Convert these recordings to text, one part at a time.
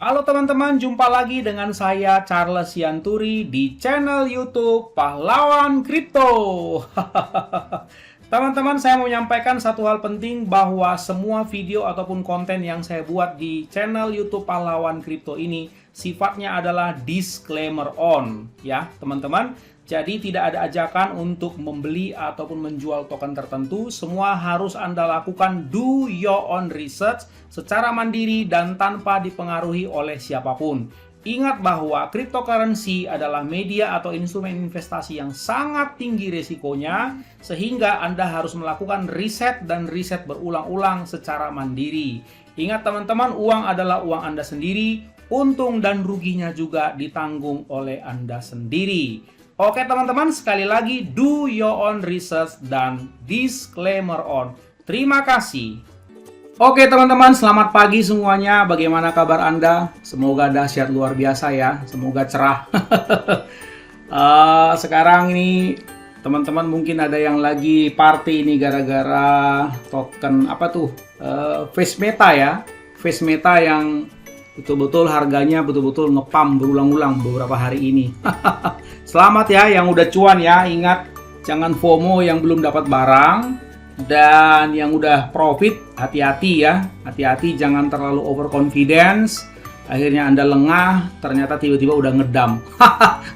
Halo teman-teman, jumpa lagi dengan saya Charles Sianturi di channel YouTube Pahlawan Kripto. Teman-teman, saya mau menyampaikan satu hal penting bahwa semua video ataupun konten yang saya buat di channel YouTube Pahlawan Kripto ini sifatnya adalah disclaimer on, ya teman-teman. Jadi tidak ada ajakan untuk membeli ataupun menjual token tertentu. Semua harus Anda lakukan do your own research secara mandiri dan tanpa dipengaruhi oleh siapapun. Ingat bahwa cryptocurrency adalah media atau instrumen investasi yang sangat tinggi risikonya, sehingga Anda harus melakukan riset dan riset berulang-ulang secara mandiri. Ingat teman-teman, uang adalah uang Anda sendiri, untung dan ruginya juga ditanggung oleh Anda sendiri. Oke teman-teman, sekali lagi do your own research dan disclaimer on. Terima kasih. Oke teman-teman, selamat pagi semuanya. Bagaimana kabar Anda? Semoga dahsyat luar biasa ya. Semoga cerah. Sekarang ini teman-teman mungkin ada yang lagi party ini gara-gara token apa tuh? Face Meta ya. Face Meta yang betul-betul harganya betul-betul ngepam berulang-ulang beberapa hari ini. Selamat ya yang udah cuan ya. Ingat, jangan FOMO yang belum dapat barang. Dan yang udah profit, hati-hati ya. Hati-hati, jangan terlalu overconfidence. Akhirnya Anda lengah, ternyata tiba-tiba udah ngedam.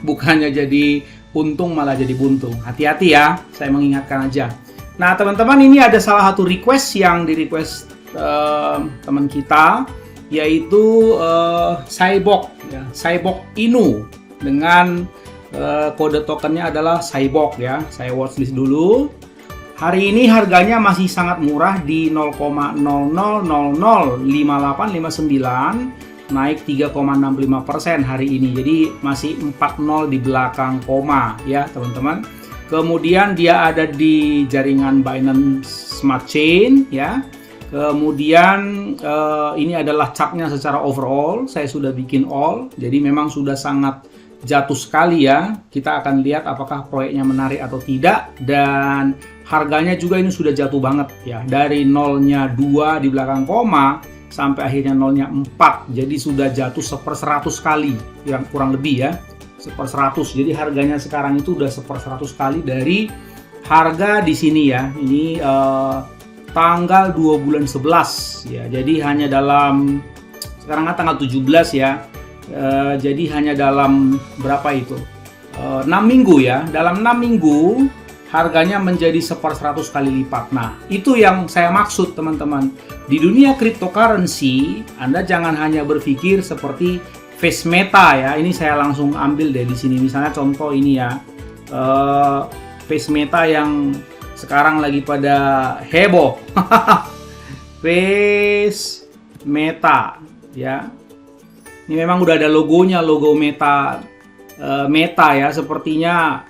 Bukannya jadi untung malah jadi buntung. Hati-hati ya, saya mengingatkan aja. Nah teman-teman, ini ada salah satu request yang di-request teman kita, yaitu Cyborg ya, Cyborg Inu dengan kode tokennya adalah Cyborg ya. Saya watchlist dulu. Hari ini harganya masih sangat murah di 0,00005859, naik 3,65% hari ini. Jadi masih 40 di belakang koma ya teman-teman. Kemudian dia ada di jaringan Binance Smart Chain ya. Kemudian ini adalah chartnya secara overall. Saya sudah bikin all, jadi memang sudah sangat jatuh sekali ya. Kita akan lihat apakah proyeknya menarik atau tidak. Dan harganya juga ini sudah jatuh banget ya. Dari nolnya 2 di belakang koma sampai akhirnya nolnya 4. Jadi sudah jatuh 1/100 kali. Kurang lebih ya. 1/100. Jadi harganya sekarang itu udah 1/100 kali dari harga di sini ya. Ini tanggal 2 bulan 11 ya. Jadi hanya dalam sekarang kan tanggal 17 ya. Jadi hanya dalam berapa itu? 6 minggu ya. Dalam 6 minggu harganya menjadi 1/100 kali lipat. Nah, itu yang saya maksud teman-teman. Di dunia cryptocurrency, Anda jangan hanya berpikir seperti Face Meta ya. Ini saya langsung ambil dari sini. Misalnya contoh ini ya. Face Meta yang sekarang lagi pada heboh. Face Meta ya. Ini memang udah ada logonya, logo Meta ya. Sepertinya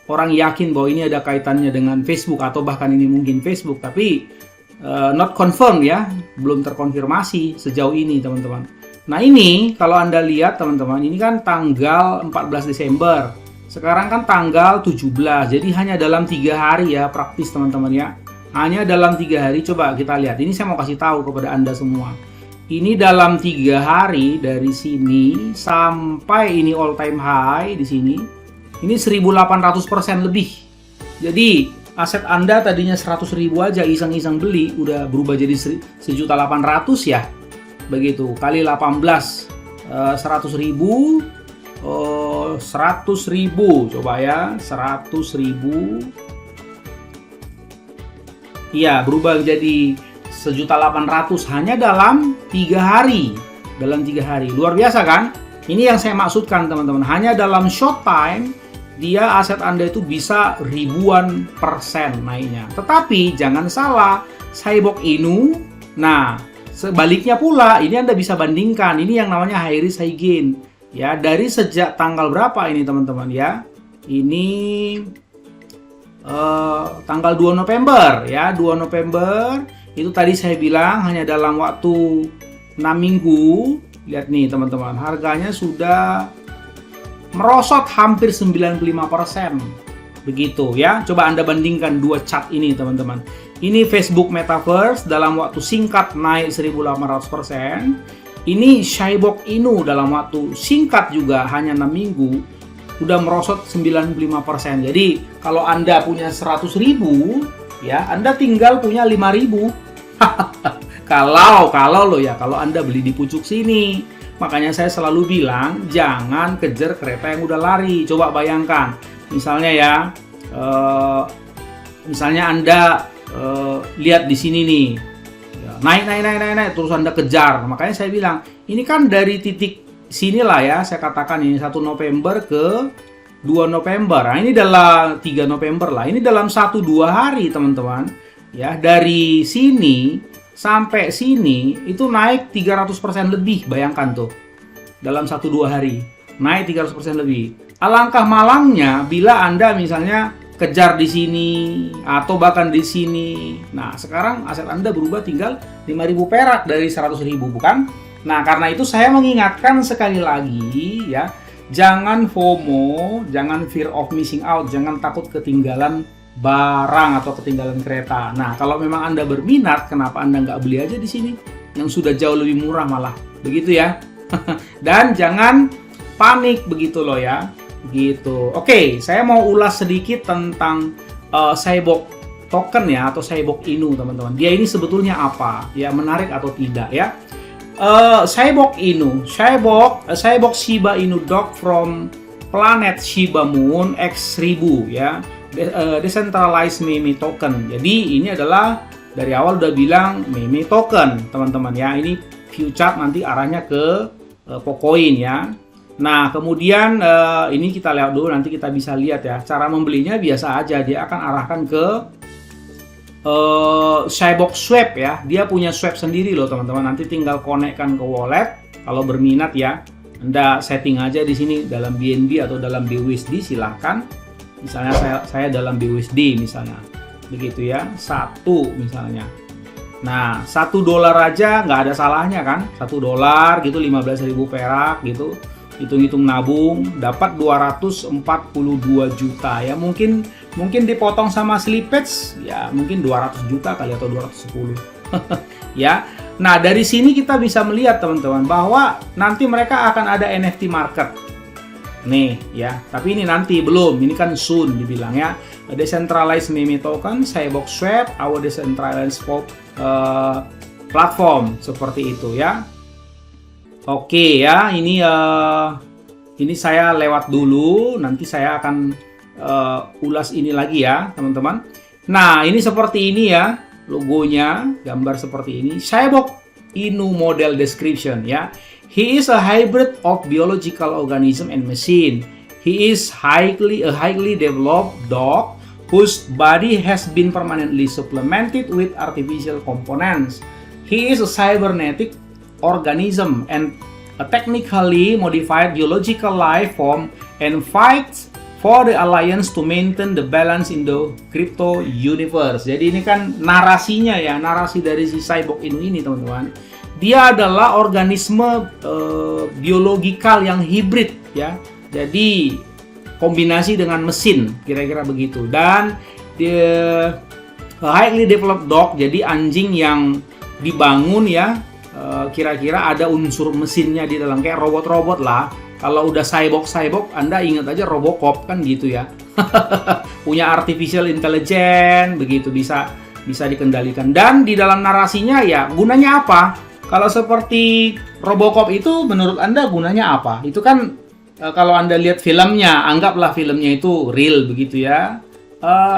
orang yakin bahwa ini ada kaitannya dengan Facebook atau bahkan ini mungkin Facebook, tapi not confirmed ya, belum terkonfirmasi sejauh ini teman-teman. Nah ini kalau Anda lihat teman-teman, ini kan tanggal 14 Desember, sekarang kan tanggal 17, jadi hanya dalam 3 hari ya praktis teman-teman ya. Hanya dalam 3 hari, coba kita lihat, ini saya mau kasih tahu kepada Anda semua. Ini dalam 3 hari dari sini sampai ini all time high di sini. Ini 1.800% lebih. Jadi aset Anda tadinya 100.000 aja iseng-iseng beli udah berubah jadi 1.800.000 ya. Begitu kali 18 100.000 100.000 coba ya 100.000. Iya, berubah jadi 1.800.000 hanya dalam 3 hari. Dalam 3 hari. Luar biasa kan? Ini yang saya maksudkan teman-teman. Hanya dalam short time dia aset Anda itu bisa ribuan persen naiknya. Tetapi jangan salah, Cyborg Inu. Nah, sebaliknya pula ini Anda bisa bandingkan. Ini yang namanya high risk high gain. Ya, dari sejak tanggal berapa ini teman-teman ya? Ini tanggal 2 November ya, 2 November. Itu tadi saya bilang hanya dalam waktu 6 minggu. Lihat nih teman-teman, harganya sudah merosot hampir 95%. Begitu ya. Coba Anda bandingkan dua chart ini teman-teman. Ini Facebook Metaverse dalam waktu singkat naik 1.800%. Ini Cyborg Inu dalam waktu singkat juga hanya 6 minggu udah merosot 95%. Jadi kalau Anda punya 100.000 ya, Anda tinggal punya 5.000. Kalau lo ya, kalau Anda beli di pucuk sini. Makanya saya selalu bilang jangan kejar kereta yang udah lari. Coba bayangkan, misalnya ya, misalnya Anda lihat di sini nih, ya, naik, terus Anda kejar. Makanya saya bilang, ini kan dari titik sinilah ya, saya katakan ini 1 November ke 2 November. Nah, ini dalam 3 November lah. Ini dalam 1-2 hari, teman-teman. Ya, dari sini sampai sini itu naik 300% lebih. Bayangkan tuh. Dalam 1-2 hari naik 300% lebih. Alangkah malangnya bila Anda misalnya kejar di sini atau bahkan di sini. Nah, sekarang aset Anda berubah tinggal 5.000 perak dari 100.000, bukan? Nah, karena itu saya mengingatkan sekali lagi ya, jangan FOMO, jangan fear of missing out, jangan takut ketinggalan barang atau ketinggalan kereta. Nah, kalau memang Anda berminat, kenapa Anda nggak beli aja di sini yang sudah jauh lebih murah malah, begitu ya? Dan jangan panik begitu loh ya, gitu. Oke, saya mau ulas sedikit tentang Cyborg token ya, atau Cyborg Inu, teman-teman. Dia ini sebetulnya apa? Ya, menarik atau tidak ya? Cyborg Inu, Cyborg Shiba Inu Dog from planet Shiba Moon X1000 ya, decentralized meme token. Jadi ini adalah dari awal udah bilang meme token, teman-teman ya. Ini view chart nanti arahnya ke Pocoin ya. Nah, kemudian ini kita lihat dulu, nanti kita bisa lihat ya. Cara membelinya biasa aja, dia akan arahkan ke Cyborg Swap ya. Dia punya swap sendiri loh, teman-teman. Nanti tinggal connect-kan ke wallet. Kalau berminat ya, Anda setting aja di sini dalam BNB atau dalam BUSD, silahkan. Misalnya saya dalam BUSD misalnya, begitu ya, 1 misalnya. Nah, $1 aja nggak ada salahnya kan? $1 gitu, 15.000 perak gitu. Hitung-hitung nabung, dapat 242 juta ya. Mungkin dipotong sama slippage ya, mungkin 200 juta kali atau 210. Ya. Nah, dari sini kita bisa melihat, teman-teman, bahwa nanti mereka akan ada NFT market. Nih ya, tapi ini nanti belum, ini kan soon dibilang ya. Decentralized meme token, Cyborg Swap, our decentralized platform, seperti itu ya. Oke ya, ini saya lewat dulu, nanti saya akan ulas ini lagi ya, teman-teman. Nah, ini seperti ini ya, logonya, gambar seperti ini. Cyborg Inu model description ya. He is a hybrid of biological organism and machine. He is a highly developed dog whose body has been permanently supplemented with artificial components. He is a cybernetic organism and a technically modified biological life form and fights for the alliance to maintain the balance in the crypto universe. Jadi ini kan narasinya ya, narasi dari si Cyborg Inu ini, teman-teman. Dia adalah organisme biologikal yang hibrid ya. Jadi kombinasi dengan mesin, kira-kira begitu. Dan dia highly developed dog, jadi anjing yang dibangun ya, kira-kira ada unsur mesinnya di dalam, kayak robot-robot lah. Kalau udah cyborg, Anda ingat aja Robocop kan gitu ya. Punya artificial intelligence, begitu bisa dikendalikan. Dan di dalam narasinya ya, gunanya apa? Kalau seperti Robocop itu menurut Anda gunanya apa? Itu kan kalau Anda lihat filmnya, anggaplah filmnya itu real begitu ya.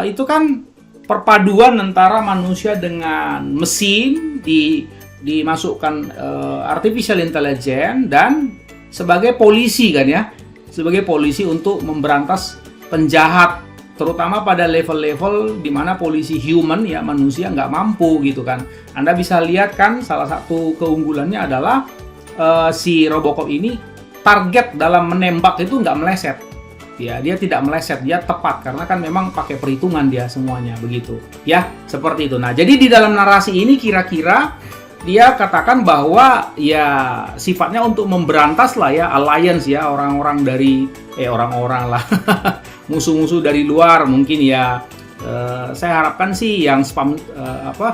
Itu kan perpaduan antara manusia dengan mesin, dimasukkan artificial intelligence dan sebagai polisi kan ya, sebagai polisi untuk memberantas penjahat, terutama pada level-level di mana polisi human ya, manusia nggak mampu gitu kan. Anda bisa lihat kan, salah satu keunggulannya adalah si Robocop ini target dalam menembak itu nggak meleset ya, dia tidak meleset, dia tepat karena kan memang pakai perhitungan dia semuanya begitu ya, seperti itu. Nah, jadi di dalam narasi ini kira-kira dia katakan bahwa ya sifatnya untuk memberantas lah ya, alliance ya, orang-orang dari orang-orang lah musuh-musuh dari luar mungkin ya. Saya harapkan sih yang spam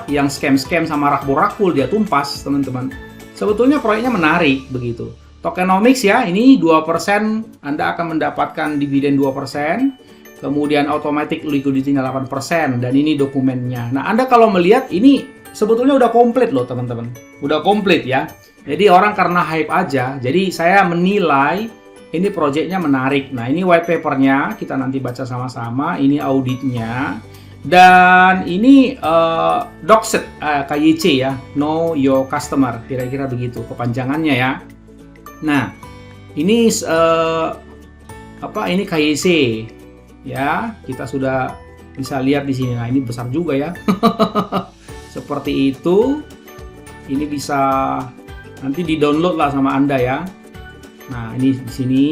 yang scam-scam sama rakpol dia tumpas, teman-teman. sebetulnya proyeknya menarik begitu. Tokenomics ya, ini 2% Anda akan mendapatkan dividen 2%, kemudian automatic liquidity-nya 8%, dan ini dokumennya. Nah, Anda kalau melihat ini sebetulnya udah komplit loh teman-teman. Udah komplit ya. Jadi orang karena hype aja, jadi saya menilai ini proyeknya menarik. Nah, ini white paper-nya, kita nanti baca sama-sama, ini auditnya. Dan ini DOCSET, KYC ya, Know Your Customer, kira-kira begitu kepanjangannya ya. Nah, ini ini KYC ya, kita sudah bisa lihat di sini. Nah, ini besar juga ya. Seperti itu. Ini bisa nanti di-download lah sama Anda ya. Nah, ini di sini.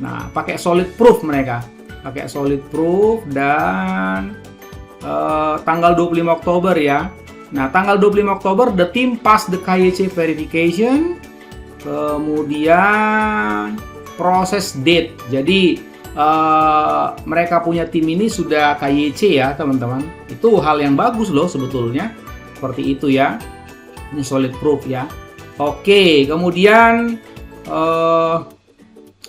Nah, pakai solid proof mereka. Pakai solid proof dan tanggal 25 Oktober ya. Nah, tanggal 25 Oktober the team pass the KYC verification. Kemudian proses date. Jadi mereka punya tim ini sudah KYC ya, teman-teman. Itu hal yang bagus loh sebetulnya. Seperti itu ya. Ini solid proof ya. Oke, kemudian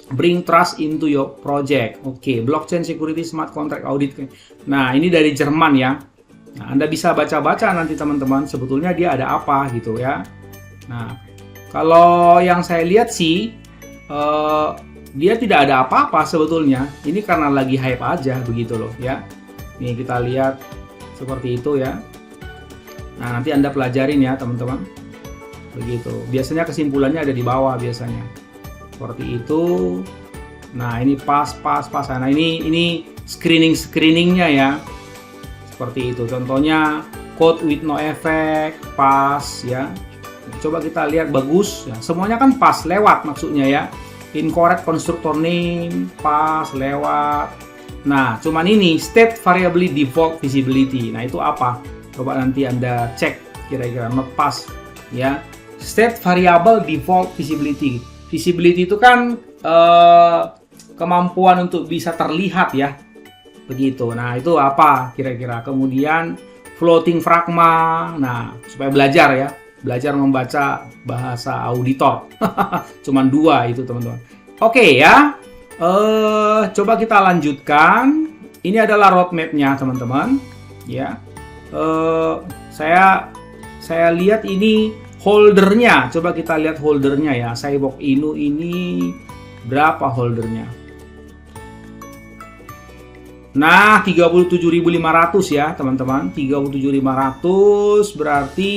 bring trust into your project. Oke, blockchain security smart contract audit. Nah, ini dari Jerman ya. Nah, Anda bisa baca-baca nanti teman-teman, sebetulnya dia ada apa gitu ya. Nah, kalau yang saya lihat sih, dia tidak ada apa-apa sebetulnya. Ini karena lagi hype aja begitu loh ya. Nih kita lihat seperti itu ya. Nah, nanti Anda pelajarin ya teman-teman. Begitu. Biasanya kesimpulannya ada di bawah biasanya. Seperti itu. Nah, ini pas. Nah, ini screeningnya ya. Seperti itu. Contohnya code with no effect, pas ya. Coba kita lihat bagus ya. Semuanya kan pas, lewat maksudnya ya. Incorrect constructor name, pas, lewat. Nah, cuman ini state variably default visibility. Nah, itu apa? Coba nanti Anda cek kira-kira not pas ya. State variable default visibility. Visibility itu kan kemampuan untuk bisa terlihat ya. Begitu. Nah, itu apa kira-kira? Kemudian floating fragma. Nah, supaya belajar ya. Belajar membaca bahasa auditor. Cuman 2 itu teman-teman. Oke ya. Coba kita lanjutkan. Ini adalah roadmap-nya teman-teman. Ya. Saya lihat ini holdernya. Coba kita lihat holdernya ya. Cyborg Inu ini berapa holdernya? Nah, 37.500 ya teman-teman. 37.500 berarti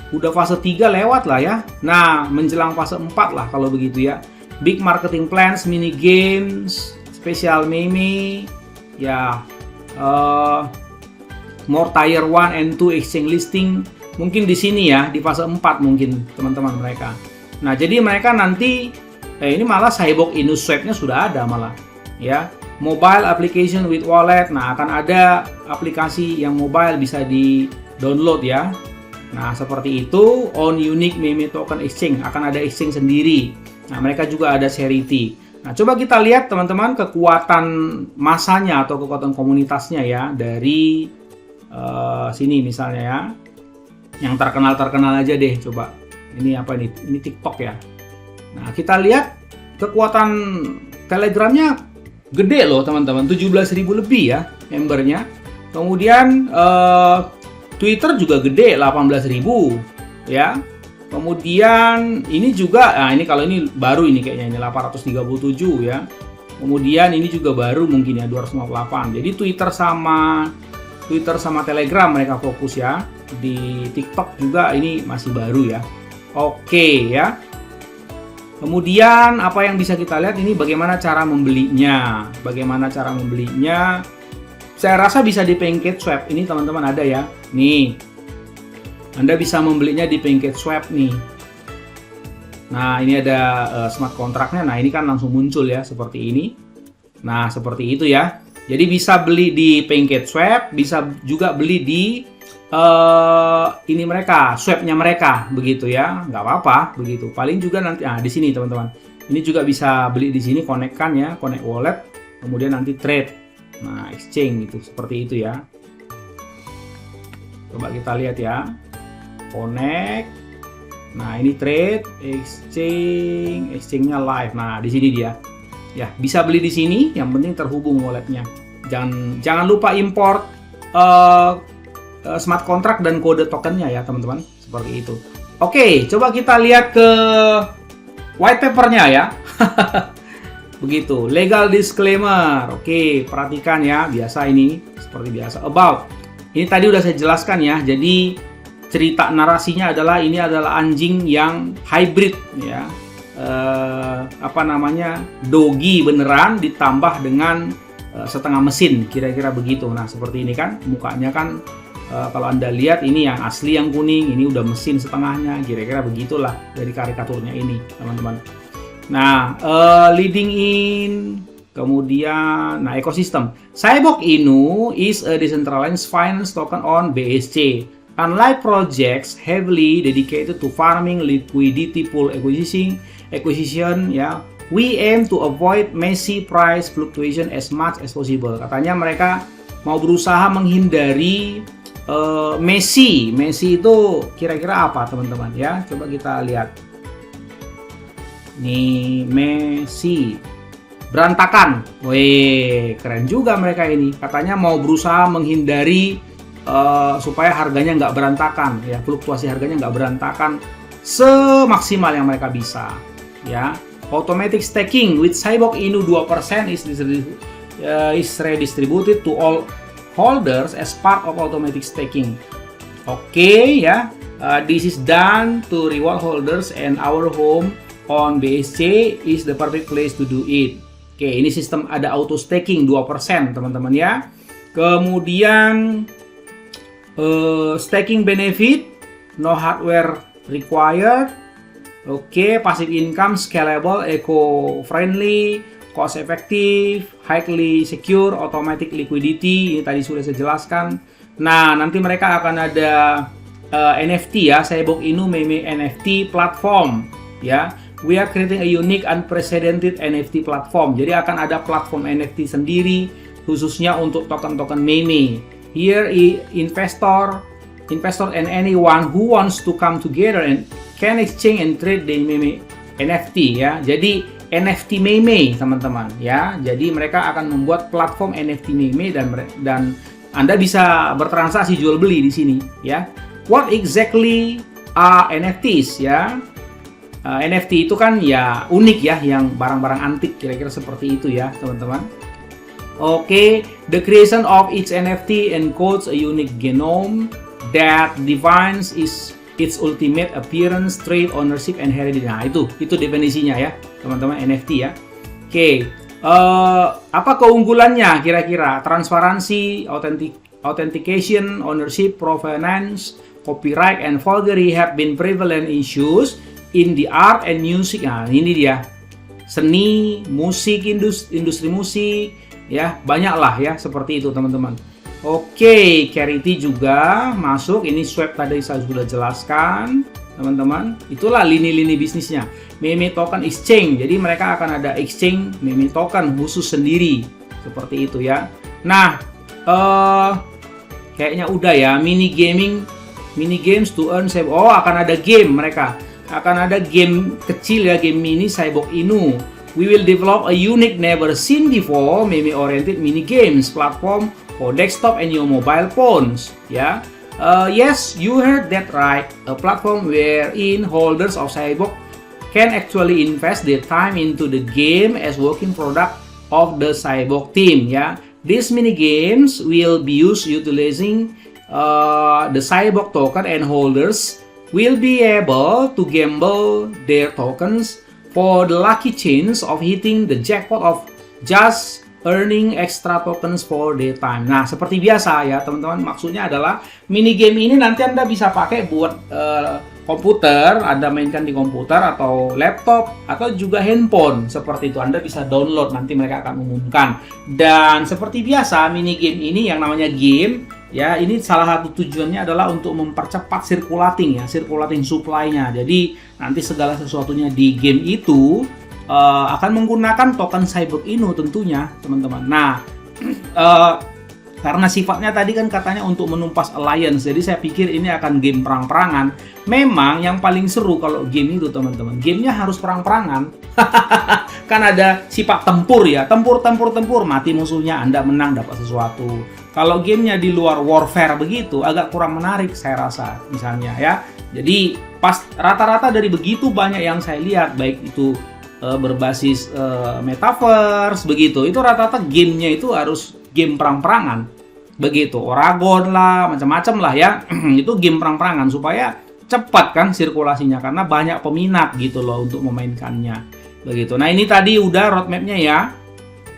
udah fase 3 lewat lah ya. Nah, menjelang fase 4 lah kalau begitu ya. Big marketing plans, mini games, special meme, ya, more tier 1 and 2 exchange listing. Mungkin di sini ya, di fase 4 mungkin teman-teman mereka. Nah, jadi mereka nanti, ini malah Cyborg Inu Swap-nya sudah ada malah. Ya, mobile application with wallet. Nah, akan ada aplikasi yang mobile bisa di-download ya. Nah, seperti itu. On unique meme token exchange, akan ada exchange sendiri. Nah, mereka juga ada charity. Nah, coba kita lihat teman-teman kekuatan masanya atau kekuatan komunitasnya ya dari sini misalnya ya. Yang terkenal aja deh, coba. Ini apa nih? Ini TikTok ya. Nah, kita lihat kekuatan Telegramnya gede loh teman-teman, 17.000 lebih ya membernya. Kemudian Twitter juga gede, 18.000 ya. Kemudian ini juga, nah ini kalau ini baru ini kayaknya ini 837 ya. Kemudian ini juga baru mungkin ya 258. Jadi Twitter sama Telegram mereka fokus ya. Di TikTok juga ini masih baru ya. Oke ya. Kemudian apa yang bisa kita lihat ini bagaimana cara membelinya. Saya rasa bisa di PancakeSwap. Ini teman-teman ada ya. Nih. Anda bisa membelinya di PancakeSwap nih. Nah, ini ada smart contract-nya. Nah, ini kan langsung muncul ya seperti ini. Nah, seperti itu ya. Jadi bisa beli di PancakeSwap, bisa juga beli di ini mereka, swap-nya mereka begitu ya. Nggak apa-apa begitu. Paling juga nanti di sini teman-teman. Ini juga bisa beli di sini, connect-kan ya, connect wallet, kemudian nanti trade. Nah, exchange gitu, seperti itu ya. Coba kita lihat ya. Connect. Nah, ini trade, exchange-nya live. Nah, di sini dia. Ya, bisa beli di sini, yang penting terhubung walletnya. Jangan lupa import smart contract dan kode tokennya ya, teman-teman. Seperti itu. Oke, coba kita lihat ke white papernya ya. Begitu, legal disclaimer. Oke, perhatikan ya, biasa ini seperti biasa. About. Ini tadi udah saya jelaskan ya. Jadi cerita narasinya adalah ini adalah anjing yang hybrid ya. Dogi beneran ditambah dengan setengah mesin, kira-kira begitu. Nah, seperti ini kan mukanya kan kalau Anda lihat ini yang asli yang kuning, ini udah mesin setengahnya, kira-kira begitulah dari karikaturnya ini, teman-teman. Nah, leading in, kemudian, ekosistem. Cyborg Inu is a decentralized finance token on BSC. Unlike projects heavily dedicated to farming liquidity pool acquisition, ya, we aim to avoid messy price fluctuation as much as possible. Katanya mereka mau berusaha menghindari Messi itu kira-kira apa, teman-teman ya? Coba kita lihat. Nih, Messi berantakan. Wih, keren juga mereka ini. Katanya mau berusaha menghindari supaya harganya nggak berantakan, ya, fluktuasi harganya nggak berantakan semaksimal yang mereka bisa, ya. Automatic staking with Cyborg Inu 2% is redistributed to all holders as part of automatic staking. Oke, ya. This is done to reward holders and our home on BSC is the perfect place to do it. Oke, ini sistem ada auto staking 2%, teman-teman ya. Kemudian staking benefit, no hardware required. Oke, passive income, scalable, eco-friendly, cost-effective, highly secure, automatic liquidity. Ini tadi sudah saya jelaskan. Nah, nanti mereka akan ada NFT ya, Cyborg Inu Meme NFT platform ya. We are creating a unique, unprecedented NFT platform. Jadi akan ada platform NFT sendiri khususnya untuk token-token meme. Here, investor and anyone who wants to come together and can exchange and trade the meme NFT ya. Jadi NFT meme, teman-teman ya. Jadi mereka akan membuat platform NFT meme dan Anda bisa bertransaksi jual beli di sini ya. What exactly are NFTs ya? NFT itu kan ya unik ya, yang barang-barang antik, kira-kira seperti itu ya, teman-teman. Oke, the creation of each NFT encodes a unique genome that defines its ultimate appearance, trait, ownership, and heritage. Nah, itu definisinya ya, teman-teman, NFT ya. Oke, apa keunggulannya kira-kira? Transparansi, authentication, ownership, provenance, copyright, and forgery have been prevalent issues in the art and music. Nah, ini dia. Seni, musik, industri musik, ya, banyaklah ya, seperti itu, teman-teman. Oke, Charity juga masuk. Ini swap tadi saya sudah jelaskan, teman-teman. Itulah lini-lini bisnisnya. Meme token exchange. Jadi mereka akan ada exchange meme token khusus sendiri. Seperti itu ya. Nah, kayaknya udah ya, mini games to earn. Oh, akan ada game mereka. Akan ada game kecil ya, game mini Cyborg Inu. We will develop a unique, never seen before meme-oriented mini games platform for desktop and your mobile phones. Ya, yes, you heard that right. A platform wherein holders of Cyborg can actually invest their time into the game as working product of the Cyborg team. Ya, these mini games will be used utilizing the Cyborg token, and holders will be able to gamble their tokens for the lucky chance of hitting the jackpot of just earning extra tokens for their time. Nah, seperti biasa ya, teman-teman. Maksudnya adalah mini game ini nanti Anda bisa pakai buat komputer, Anda mainkan di komputer atau laptop atau juga handphone. Seperti itu, Anda bisa download, nanti mereka akan umumkan. Dan seperti biasa, mini game ini yang namanya game ya, ini salah satu tujuannya adalah untuk mempercepat circulating supply-nya. Jadi nanti segala sesuatunya di game itu akan menggunakan token Cyborg Inu tentunya, teman-teman. Nah, Karena sifatnya tadi kan katanya untuk menumpas alliance, jadi saya pikir ini akan game perang-perangan. Memang yang paling seru kalau game itu teman-teman, gamenya harus perang-perangan. Kan ada sifat tempur ya, tempur, mati musuhnya, Anda menang dapat sesuatu. Kalau gamenya di luar warfare begitu, agak kurang menarik saya rasa, misalnya ya. Jadi pas rata-rata dari begitu banyak yang saya lihat, baik itu berbasis metaverse begitu, itu rata-rata gamenya itu harus game perang-perangan begitu, Oragon lah, macam-macam lah ya. Itu game perang-perangan supaya cepat kan sirkulasinya, karena banyak peminat gitu loh untuk memainkannya begitu. Nah ini tadi udah roadmapnya ya,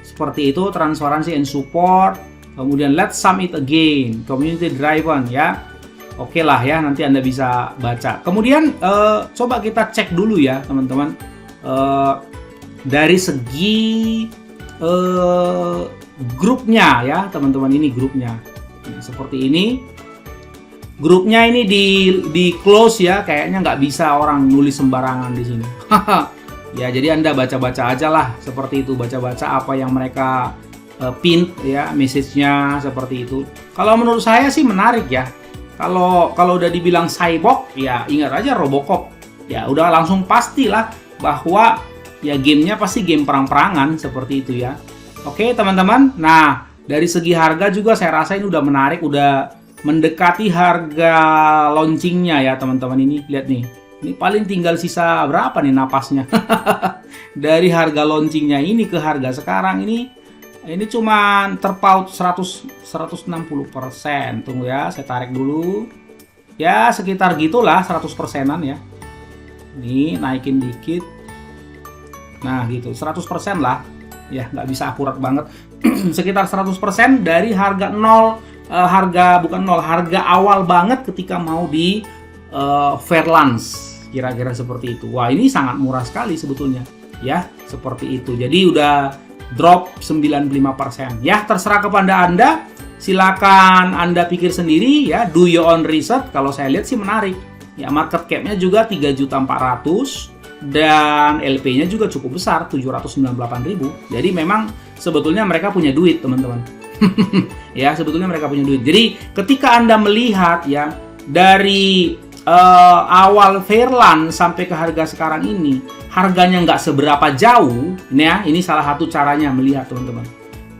seperti itu, transparansi and support. Kemudian let's sum it again, community driven ya. Oke lah ya, nanti Anda bisa baca. Kemudian coba kita cek dulu ya teman-teman, dari segi grupnya ya teman-teman. Ini grupnya seperti ini. Grupnya ini di close ya, kayaknya nggak bisa orang nulis sembarangan di sini. Ya jadi Anda baca-baca aja lah seperti itu, baca-baca apa yang mereka pin ya, message-nya seperti itu. Kalau menurut saya sih menarik ya. Kalau udah dibilang cyborg ya ingat aja Robocop. Ya udah langsung pastilah bahwa ya gamenya pasti game perang-perangan seperti itu ya. Oke teman-teman, nah dari segi harga juga saya rasa ini udah menarik, udah mendekati harga launchingnya ya teman-teman. Ini lihat nih, ini paling tinggal sisa berapa nih napasnya. Dari harga launchingnya ini ke harga sekarang ini cuma terpaut 160%. Tunggu ya, saya tarik dulu. Ya sekitar gitulah 100%-an ya. Ini naikin dikit. Nah gitu, 100% lah. Ya nggak bisa akurat banget. Sekitar 100% dari harga harga awal banget ketika mau di Fairlands, kira-kira seperti itu. Wah ini sangat murah sekali sebetulnya ya, seperti itu. Jadi udah drop 95% ya. Terserah kepada Anda, silakan Anda pikir sendiri ya, do your own research. Kalau saya lihat sih menarik ya, market cap-nya juga 3.400.000 dan LP-nya juga cukup besar, 798.000. Jadi memang sebetulnya mereka punya duit teman-teman. Ya sebetulnya mereka punya duit. Jadi ketika Anda melihat ya dari awal Fairlands sampai ke harga sekarang ini, harganya nggak seberapa jauh. Ini salah satu caranya melihat teman-teman.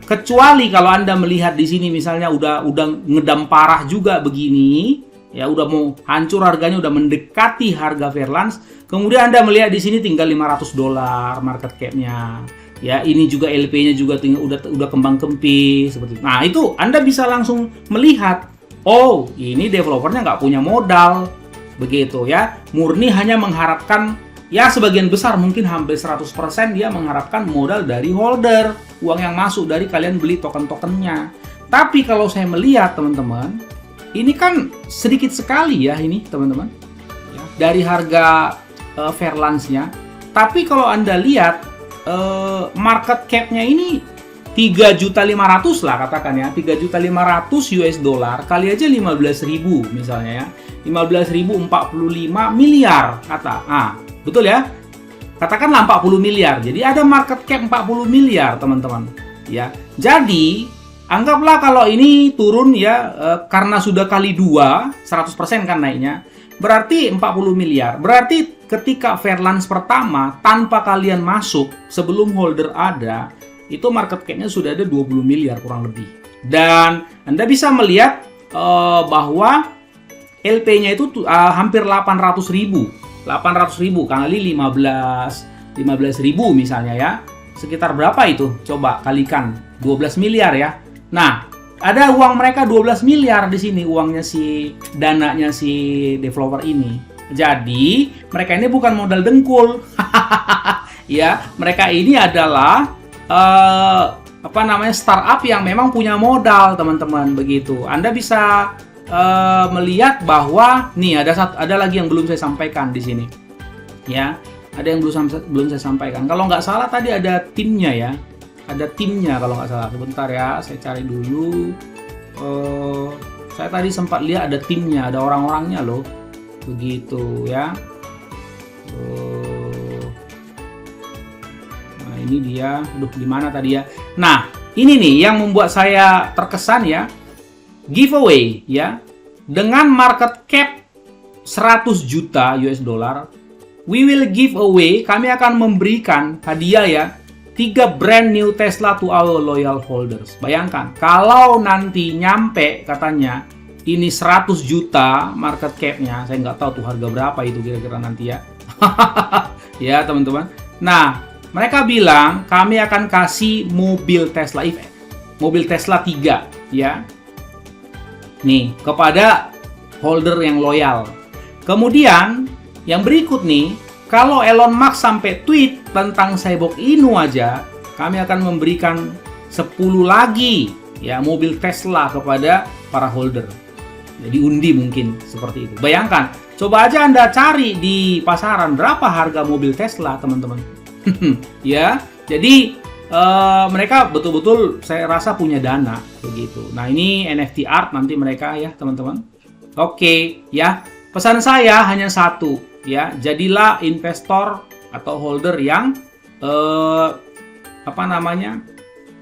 Kecuali kalau Anda melihat di sini misalnya udah ngedam parah juga begini, ya udah mau hancur harganya, udah mendekati harga Fairlands. Kemudian Anda melihat di sini tinggal $500 market cap-nya. Ya, ini juga LP-nya juga udah kembang kempis seperti itu. Nah, itu Anda bisa langsung melihat, oh, ini developernya nggak punya modal. Begitu ya. Murni hanya mengharapkan, ya sebagian besar mungkin hampir 100% dia mengharapkan modal dari holder, uang yang masuk dari kalian beli token-tokennya. Tapi kalau saya melihat teman-teman, ini kan sedikit sekali ya ini teman-teman ya, dari harga Fairlands-nya. Tapi kalau Anda lihat market cap-nya ini 3.500.000 lah katakan ya, 3.500.000 US dollar kali aja 15.000 misalnya ya, 15.045 miliar kata. Nah, betul ya? Katakanlah 40 miliar. Jadi ada market cap 40 miliar teman-teman ya. Jadi anggaplah kalau ini turun ya, karena sudah kali 2, 100% kan naiknya, berarti 40 miliar. Berarti ketika Fairlands pertama, tanpa kalian masuk, sebelum holder ada, itu market cap-nya sudah ada 20 miliar kurang lebih. Dan Anda bisa melihat bahwa LP-nya itu hampir 800.000. 800.000 kali 15.000 misalnya ya. Sekitar berapa itu? Coba kalikan 12 miliar ya. Nah, ada uang mereka 12 miliar di sini, uangnya dananya si developer ini. Jadi, mereka ini bukan modal dengkul. Ya, mereka ini adalah startup yang memang punya modal, teman-teman, begitu. Anda bisa melihat bahwa nih ada lagi yang belum saya sampaikan di sini. Ya, ada yang belum saya sampaikan. Kalau nggak salah tadi ada timnya ya. Ada timnya kalau nggak salah. Sebentar ya, saya cari dulu. Saya tadi sempat lihat ada timnya, ada orang-orangnya loh. Begitu ya. Nah, ini dia. Aduh, di mana tadi ya? Nah, ini nih yang membuat saya terkesan ya. Giveaway ya. Dengan market cap 100 juta US dollar, we will give away, kami akan memberikan hadiah ya, 3 brand new Tesla to our loyal holders. Bayangkan, kalau nanti nyampe katanya ini 100 juta market cap-nya, saya nggak tahu tuh harga berapa itu kira-kira nanti ya. Ya teman-teman. Nah, mereka bilang kami akan kasih mobil Tesla EV, mobil Tesla 3 ya. Nih, kepada holder yang loyal. Kemudian, yang berikut nih, kalau Elon Musk sampai tweet tentang Cyborg Inu aja, kami akan memberikan 10 lagi ya mobil Tesla kepada para holder. Jadi undi mungkin seperti itu. Bayangkan, coba aja Anda cari di pasaran berapa harga mobil Tesla, teman-teman. Ya, jadi mereka betul-betul saya rasa punya dana begitu. Nah, ini NFT art nanti mereka ya, teman-teman. Oke, ya. Pesan saya hanya satu, ya. Jadilah investor atau holder yang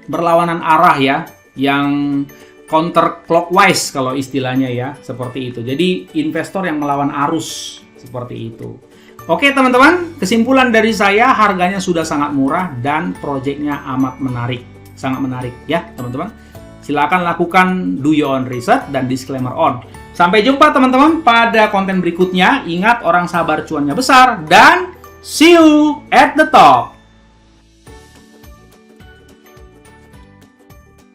berlawanan arah ya, yang counter clockwise kalau istilahnya ya, seperti itu. Jadi investor yang melawan arus seperti itu. Oke teman-teman, kesimpulan dari saya, harganya sudah sangat murah dan proyeknya amat menarik. Sangat menarik ya teman-teman. Silakan lakukan do your own research dan disclaimer on. Sampai jumpa teman-teman pada konten berikutnya. Ingat, orang sabar cuannya besar, dan see you at the top.